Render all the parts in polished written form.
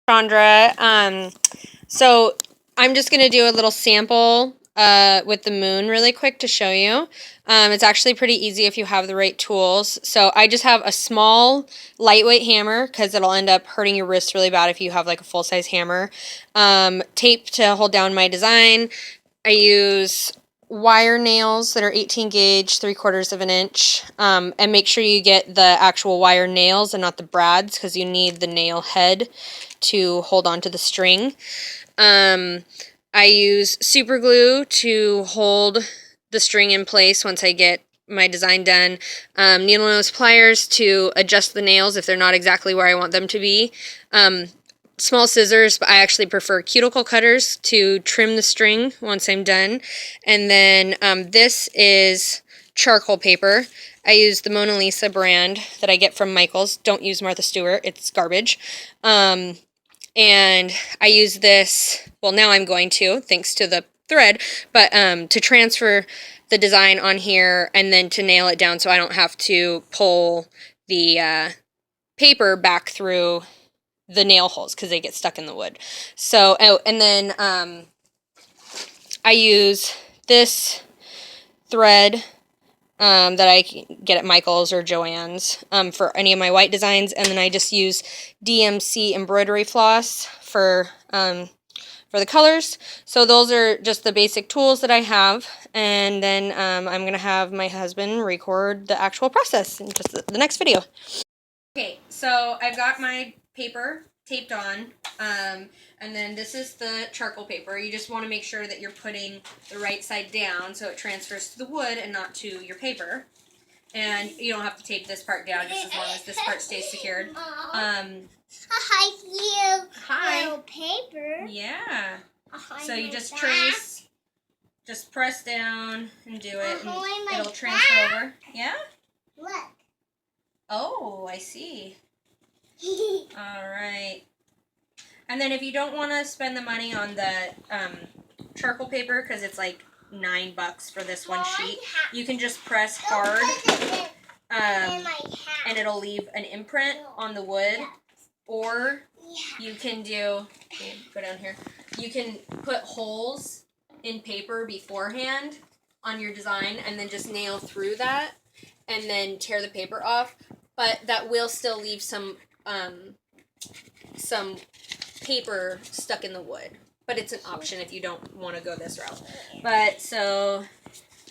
Chandra. So I'm just going to do a little sample with the moon really quick to show you. It's actually pretty easy if you have the right tools. So I just have a small lightweight hammer because it'll end up hurting your wrist really bad if you have like a full-size hammer. Tape to hold down my design. I use wire nails that are 18 gauge, 3/4 of an inch, and make sure you get the actual wire nails and not the brads because you need the nail head to hold on to the string. I use super glue to hold the string in place once I get my design done. Needle nose pliers to adjust the nails if they're not exactly where I want them to be. Small scissors, but I actually prefer cuticle cutters to trim the string once I'm done. And then this is charcoal paper. I use the Mona Lisa brand that I get from Michael's. Don't use Martha Stewart, it's garbage. And I use this, well now I'm going to, thanks to the thread, but to transfer the design on here and then to nail it down so I don't have to pull the paper back through the nail holes because they get stuck in the wood. So, oh, and then I use this thread that I get at Michael's or Joann's for any of my white designs, and then I just use DMC embroidery floss for the colors. So those are just the basic tools that I have, and then I'm gonna have my husband record the actual process in just the next video. Okay, so I've got my paper taped on, and then this is the charcoal paper. You just want to make sure that you're putting the right side down so it transfers to the wood and not to your paper. And you don't have to tape this part down just as long as this part stays secured. Hi, you. Hi. Little paper. Yeah. So you just trace, just press down and do it, and it'll transfer over. Yeah? Look. Oh, I see. Alright. And then if you don't want to spend the money on the charcoal paper, because it's like $9 for this one sheet, you can just press hard and it'll leave an imprint on the wood. Or you can do, go down here, you can put holes in paper beforehand on your design and then just nail through that and then tear the paper off. But that will still leave some paper stuck in the wood. But it's an option if you don't want to go this route. But so,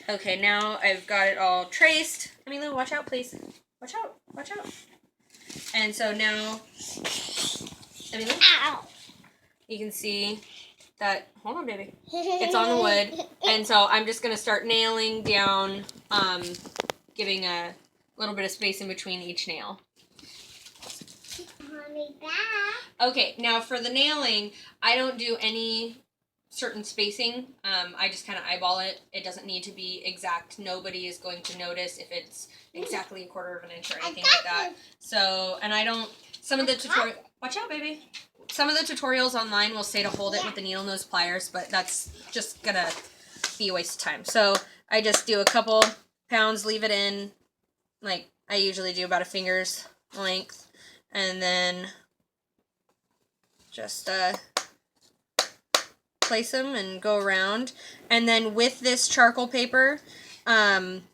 okay, now I've got it all traced. Emilu, watch out, please. Watch out, watch out. And so now, Emilu, you can see that, hold on, baby. It's on the wood. And so I'm just going to start nailing down, giving a little bit of space in between each nail. Okay, now for the nailing, I don't do any certain spacing. I just kind of eyeball it. It doesn't need to be exact. Nobody is going to notice if it's exactly 1/4 of an inch or anything like that. So, and I don't, some of the tutorial, watch out, baby. Some of the tutorials online will say to hold it with the needle nose pliers, but that's just gonna be a waste of time. So I just do a couple pounds, leave it in, like I usually do about a finger's length, and then just place them and go around. And then with this charcoal paper, I'm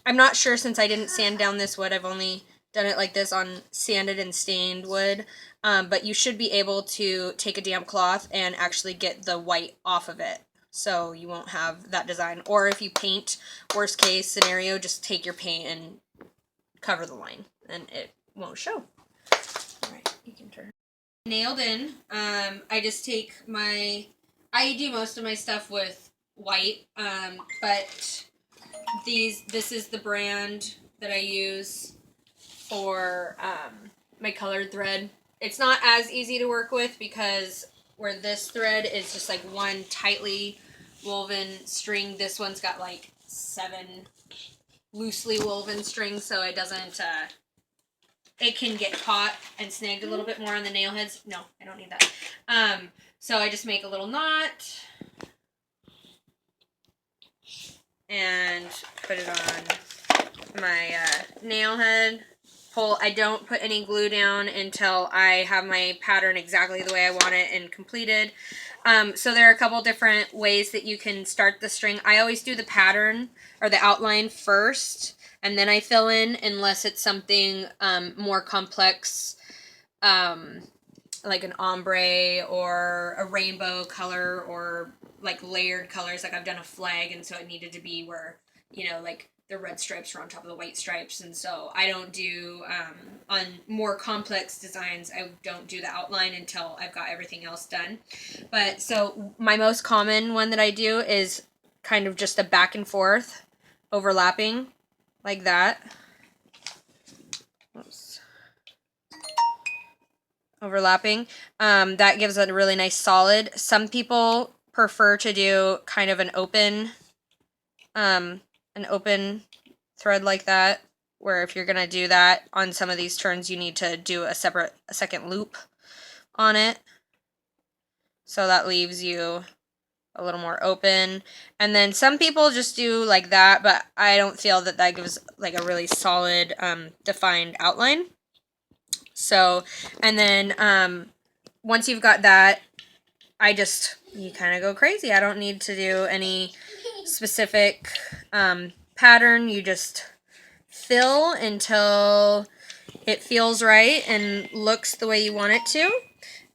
not sure since I didn't sand down this wood, I've only done it like this on sanded and stained wood, but you should be able to take a damp cloth and actually get the white off of it, so you won't have that design. Or if you paint, worst case scenario, just take your paint and cover the line and it won't show. Alright, you can turn. Nailed in. I just take my, I do most of my stuff with white, but this is the brand that I use for my colored thread. It's not as easy to work with because where this thread is just like one tightly woven string, this one's got like 7 loosely woven strings, so it doesn't, it can get caught and snagged a little bit more on the nail heads. No, I don't need that. So I just make a little knot and put it on my nail head, I don't put any glue down until I have my pattern exactly the way I want it and completed. So there are a couple different ways that you can start the string. I always do the pattern or the outline first, and then I fill in, unless it's something more complex, like an ombre or a rainbow color, or like layered colors. Like I've done a flag, and so it needed to be where, you know, like the red stripes are on top of the white stripes, and so I don't do, on more complex designs, I don't do the outline until I've got everything else done. But so my most common one that I do is kind of just a back and forth overlapping like that. Oops. Overlapping. That gives it a really nice solid. Some people prefer to do kind of an open thread like that, where if you're gonna do that on some of these turns, you need to do a second loop on it. So that leaves you a little more open. And then some people just do like that, but I don't feel that that gives like a really solid defined outline. So, and then once you've got that, you kind of go crazy. I don't need to do any specific pattern. You just fill until it feels right and looks the way you want it to.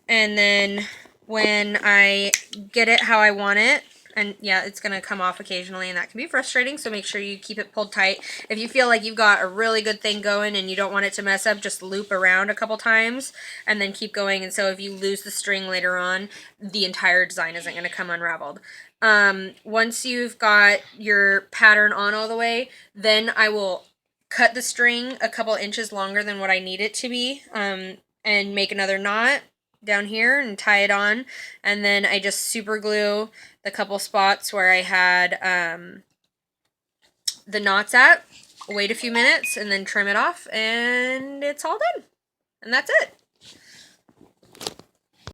And then when I get it how I want it, and yeah, it's going to come off occasionally, and that can be frustrating, so make sure you keep it pulled tight. If you feel like you've got a really good thing going and you don't want it to mess up, just loop around a couple times and then keep going. And so if you lose the string later on, the entire design isn't going to come unraveled. Once you've got your pattern on all the way, then I will cut the string a couple inches longer than what I need it to be, and make another knot down here and tie it on. And then I just super glue the couple spots where I had the knots at, wait a few minutes, and then trim it off, and it's all done. And that's it.